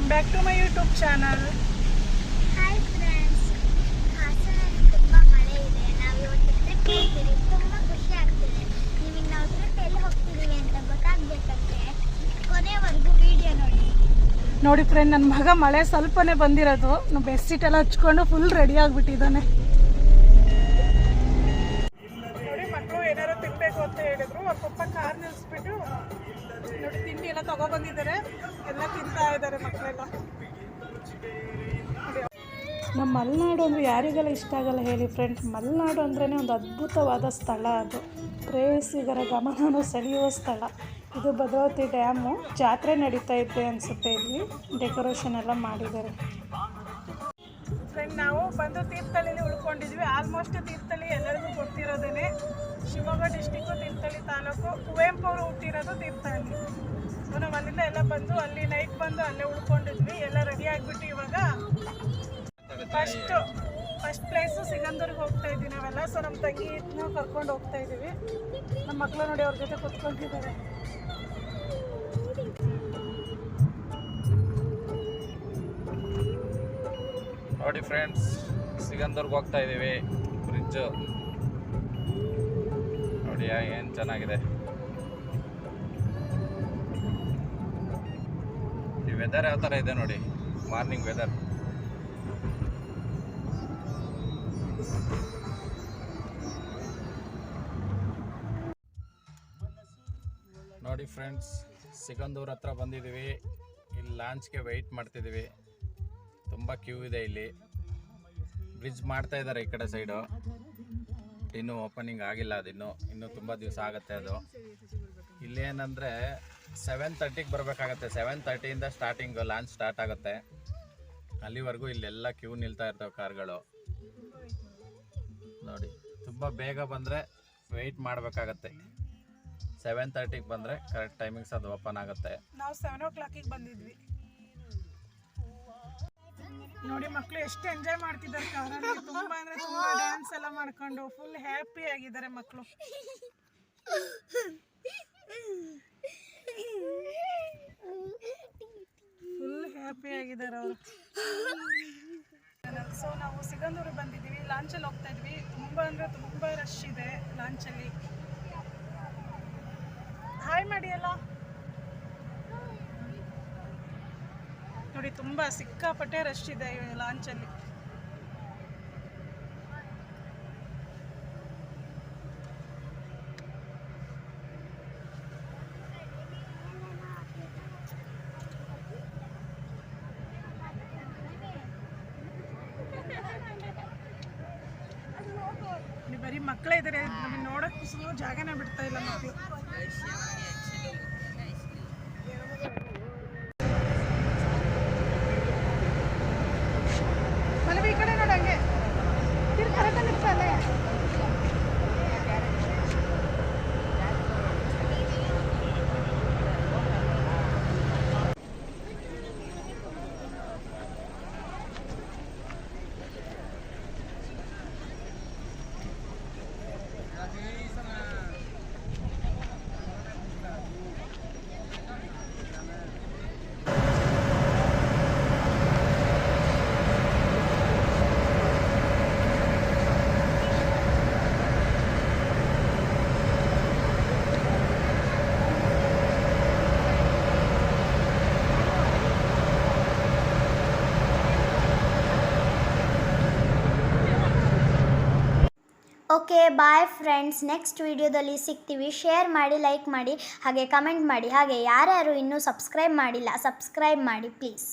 Welcome back to my YouTube channel. Hi friends, ಹಾಸನಲ್ಲಿ ತುಂಬ ಮಳೆ ಇದೆ. ನಾವು ಇವತ್ತು ಟ್ರಿಪ್ ಹೋಗ್ತೀವಿ. ತುಂಬ ಖುಷಿ ಆಗ್ತಿದೆ. ನಿಮಗೆ ನಾವು ಟ್ರಿಪ್ ಎಲ್ಲಿ ಹೋಗ್ತಿದ್ದೀವಿ ಅಂತ ಗೊತ್ತಾಗಬೇಕಂದ್ರೆ ಕೊನೆವರೆಗೂ ವಿಡಿಯೋ ನೋಡಿ ಫ್ರೆಂಡ್, ನನ್ನ ಮಗ ಮಳೆ ಸ್ವಲ್ಪನೇ ಬಂದಿರೋದು ಬೆಸ್ಟ್ ಸೀಟ್ ಎಲ್ಲ ಹಚ್ಕೊಂಡು ಫುಲ್ ರೆಡಿ ಆಗಿಬಿಟ್ಟಿದ್ದಾನೆ. ನೋಡಿ, ಮಕ್ಕಳು ಏನಾರು ತಿನ್ಬೇಕು ಅಂತ ಹೇಳಿದ್ರು. ಅವ್ರ ಪಪ್ಪ ಕಾರ್ ನಿಲ್ಲಿಸ್ಬಿಟ್ಟು ನೋಡಿ ತಿಂಡಿ ಎಲ್ಲ ತಗೊಬಂದಿದ್ದಾರೆ. ಎಲ್ಲ ತಿಂತಾ ಇದ್ದಾರೆ ಮಕ್ಕಳೆಲ್ಲ. ನಮ್ಮ ಮಲೆನಾಡು ಅಂದರೆ ಯಾರಿಗೆಲ್ಲ ಇಷ್ಟ ಆಗಲ್ಲ ಹೇಳಿ ಫ್ರೆಂಡ್ಸ್. ಮಲೆನಾಡು ಅಂದ್ರೇ ಒಂದು ಅದ್ಭುತವಾದ ಸ್ಥಳ. ಅದು ಪ್ರೇಯಸಿಗರ ಗಮನವನ್ನು ಸೆಳೆಯುವ ಸ್ಥಳ. ಇದು ಭದ್ರಾವತಿ ಡ್ಯಾಮು. ಜಾತ್ರೆ ನಡೀತಾ ಇದೆ ಅನಿಸುತ್ತೆ. ಇಲ್ಲಿ ಡೆಕೋರೇಷನ್ ಎಲ್ಲ ಮಾಡಿದ್ದಾರೆ. ಫ್ರೆಂಡ್, ನಾವು ಬಂದು ತೀರ್ಥಹಳ್ಳಿಲಿ ಉಳ್ಕೊಂಡಿದ್ವಿ. ಆಲ್ಮೋಸ್ಟ್ ತೀರ್ಥಹಳ್ಳಿ ಎಲ್ಲರಿಗೂ ಗೊತ್ತಿರೋದೇ. ಶಿವಮೊಗ್ಗ ಡಿಸ್ಟಿಕ್ಕು, ತೀರ್ಥಹಳ್ಳಿ ತಾಲೂಕು. ಕುವೆಂಪು ಅವರು ಹುಟ್ಟಿರೋದು ತೀರ್ಥಹಳ್ಳಿ. ನಾವು ಅಲ್ಲಿಂದ ಎಲ್ಲ ಬಂದು ಅಲ್ಲಿ ನೈಟ್ ಬಂದು ಅಲ್ಲೇ ಉಳ್ಕೊಂಡಿದ್ವಿ. ಎಲ್ಲ ರೆಡಿ ಆಗಿಬಿಟ್ಟು ಇವಾಗ ಫಸ್ಟ್ ಪ್ಲೇಸು ಸಿಗಂದೂರಿಗೆ ಹೋಗ್ತಾ ಇದ್ದೀವಿ ನಾವೆಲ್ಲ. ಸೊ ನಮ್ಮ ತಂಗಿನ ಕರ್ಕೊಂಡು ಹೋಗ್ತಾ ಇದ್ದೀವಿ. ನಮ್ಮ ಮಕ್ಕಳು ನೋಡಿ ಅವ್ರ ಜೊತೆ ಕೂತ್ಕೊಂಡಿದ್ದಾರೆ. ನೋಡಿ ಫ್ರೆಂಡ್ಸ್, ಸಿಗಂದೂರ್ಗೆ ಹೋಗ್ತಾ ಇದ್ದೀವಿ. ಬ್ರಿಡ್ಜು ನೋಡಿ ಏನು ಚೆನ್ನಾಗಿದೆ. ಈ ವೆದರ್ ಯಾವ ಥರ ಇದೆ ನೋಡಿ, ಮಾರ್ನಿಂಗ್ ವೆದರ್. ನೋಡಿ ಫ್ರೆಂಡ್ಸ್, ಸಿಗಂದೂರ್ ಹತ್ರ ಬಂದಿದ್ದೀವಿ. ಇಲ್ಲಿ ಲಾಂಚ್ಗೆ ವೆಯ್ಟ್ ಮಾಡ್ತಿದ್ದೀವಿ. ತುಂಬ ಕ್ಯೂ ಇದೆ ಇಲ್ಲಿ. ಬ್ರಿಡ್ಜ್ ಮಾಡ್ತಾ ಇದ್ದಾರೆ ಈ ಕಡೆ ಸೈಡು. ಇನ್ನೂ ಓಪನಿಂಗ್ ಆಗಿಲ್ಲ. ಇನ್ನೂ ತುಂಬ ದಿವಸ ಆಗುತ್ತೆ ಅದು. ಇಲ್ಲೇನಂದರೆ 7:30ಗೆ ಬರಬೇಕಾಗತ್ತೆ. 7:30ಇಂದ ಸ್ಟಾರ್ಟಿಂಗು, ಲಾಂಚ್ ಸ್ಟಾರ್ಟ್ ಆಗುತ್ತೆ. ಅಲ್ಲಿವರೆಗೂ ಇಲ್ಲೆಲ್ಲ ಕ್ಯೂ ನಿಲ್ತಾ ಇರ್ತವೆ ಕಾರ್ಗಳು. ನೋಡಿ, ತುಂಬ ಬೇಗ ಬಂದರೆ ವೆಯ್ಟ್ ಮಾಡಬೇಕಾಗತ್ತೆ. 7:30ಗೆ ಬಂದರೆ ಕರೆಕ್ಟ್ ಟೈಮಿಂಗ್ಸ್ ಅದು ಓಪನ್ ಆಗುತ್ತೆ. ನಾವು 7 o'clock ಬಂದಿದ್ವಿ. ನೋಡಿ, ಮಕ್ಕಳು ಎಷ್ಟು ಎಂಜಾಯ್ ಮಾಡ್ತಿದ್ದಾರೆ ಕಾರಲ್ಲಿ. ತುಂಬ ಅಂದರೆ ತುಂಬ ಡ್ಯಾನ್ಸ್ ಎಲ್ಲ ಮಾಡ್ಕೊಂಡು ಫುಲ್ ಹ್ಯಾಪಿ ಆಗಿದ್ದಾರೆ ಮಕ್ಕಳು. ಫುಲ್ ಹ್ಯಾಪಿ ಆಗಿದ್ದಾರೆ ಅವರು. ಸೊ ನಾವು ಸಿಗಂದೂರಿಗೆ ಬಂದಿದ್ದೀವಿ. ಲಾಂಚಲ್ಲಿ ಹೋಗ್ತಾ ಇದ್ವಿ. ತುಂಬ ಅಂದರೆ ತುಂಬ ರಶ್ ಇದೆ ಲಾಂಚಲ್ಲಿ. ಹಾಯ್ ಮಾಡಿ ಅಲ್ಲ. ನೋಡಿ, ತುಂಬ ಸಿಕ್ಕಾಪಟ್ಟೆ ರಶ್ ಇದೆ ಲಾಂಚಲ್ಲಿ. ಬರೀ ಮಕ್ಕಳೇ ಇದ್ದಾರೆ. ನಮಗೆ ನೋಡೋಕ್ಕೂ ಸುಮ್ಮನೆ ಜಾಗನೇ ಬಿಡ್ತಾ ಇಲ್ಲ ಮಕ್ಕಳು. ಈ ಕಡೆ ನೋಡಂಗೆ ಕರೆಕ್ಟಾಗಿ ನಿಲ್ಸಲ್ಲ. Okay, bye friends. ನೆಕ್ಸ್ಟ್ ವಿಡಿಯೋದಲ್ಲಿ ಸಿಗ್ತೀವಿ. ಶೇರ್ ಮಾಡಿ, ಲೈಕ್ ಮಾಡಿ, ಹಾಗೆ ಕಮೆಂಟ್ ಮಾಡಿ. ಹಾಗೆ ಯಾರ್ಯಾರು ಇನ್ನೂ ಸಬ್ಸ್ಕ್ರೈಬ್ ಮಾಡಿಲ್ಲ, ಸಬ್ಸ್ಕ್ರೈಬ್ ಮಾಡಿ ಪ್ಲೀಸ್.